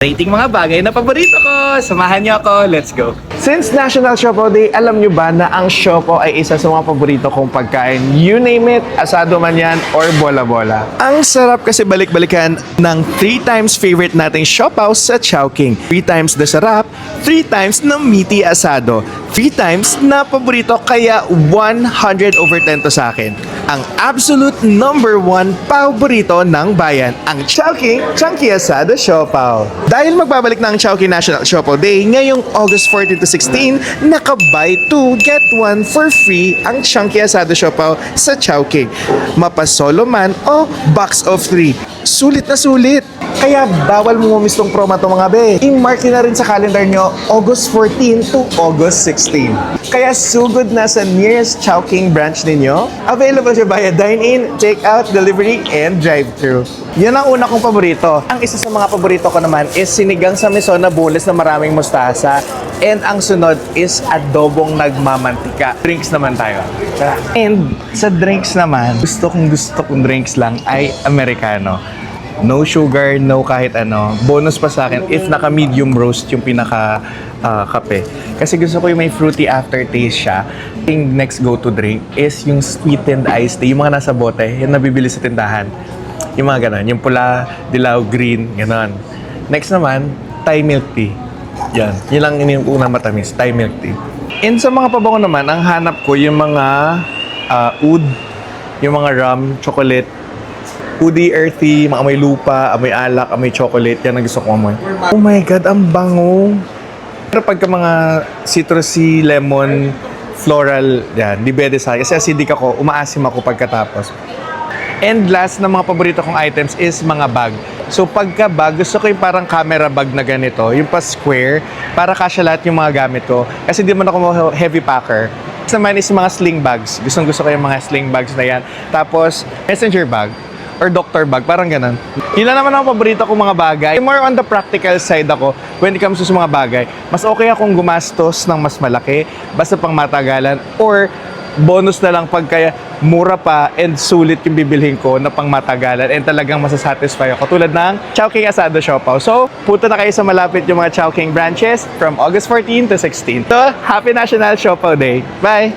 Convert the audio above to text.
Rating mga bagay na paborito ko. Samahan niyo ako. Let's go. Since National Siopaw Day, alam nyo ba na ang siopaw ay isa sa mga paborito kong pagkain? You name it, asado man yan or bola-bola. Ang sarap kasi balik-balikan ng 3 times favorite nating siopaw sa Chowking. 3 times the sarap, 3 times na meaty asado, 3 times na paborito kaya 100/10 to sa akin. Ang absolute number 1 paborito ng bayan, ang Chowking Chunky Asado Siopaw. Dahil magbabalik na ang Chowking National Siopaw Day ngayong August 14 to 16, naka-buy 2, get 1 for free ang Chunky Asado Siopaw sa Chowking. Mapasolo man o box of 3. Sulit na sulit! Kaya bawal mo mamiss tong promo to mga be. I-mark nyo na rin sa calendar nyo August 14 to August 16. Kaya sugod na sa nearest Chowking branch ninyo. Available siya via dine-in, take-out, delivery, and drive-thru. Yan ang una kong paborito. Ang isa sa mga paborito ko naman is sinigang sa miso na boneless na maraming mustasa. And ang sunod is adobong nagmamantika. Drinks naman tayo. And sa drinks naman, gusto kong drinks lang ay Americano. No sugar, no kahit ano. Bonus pa sa akin if naka-medium roast yung pinaka-kape. Kasi gusto ko yung may fruity aftertaste siya. Yung next go-to drink is yung sweetened iced tea. Yung mga nasa bote, yung nabibili sa tindahan. Yung mga ganon. Yung pula, dilaw, green, ganon. Next naman, Thai milk tea. Yan. Yun lang yung unang matamis, Thai milk tea. And sa mga pabango naman, ang hanap ko yung mga oud, yung mga rum, chocolate, woody, earthy, mga amoy lupa, amoy alak, amoy chocolate. Yan ang gusto ko amoy. Oh my God, ang bango. Pero pagka mga citrusy, lemon, floral, yan, di pwede sa akin. Kasi acidic ako, umaasim ako pagkatapos. And last na mga paborito kong items is mga bag. So pagka bag, gusto ko yung parang camera bag na ganito, yung pa square, para kasya lahat yung mga gamit ko. Kasi di man ako heavy packer. Next naman is mga sling bags. Gusto ko yung mga sling bags na yan. Tapos, messenger bag or doctor bag, parang ganun. Yun lang naman ang paborito kong mga bagay. More on the practical side ako when it comes to mga bagay. Mas okay akong gumastos ng mas malaki, basta pang matagalan, or bonus na lang pagka mura pa and sulit yung bibilhin ko na pang matagalan and talagang masasatisfy ako. Tulad ng Chowking Asado Siopaw. So, punta na kayo sa malapit yung mga Chowking branches from August 14 to 16. So, Happy National Siopaw Day! Bye!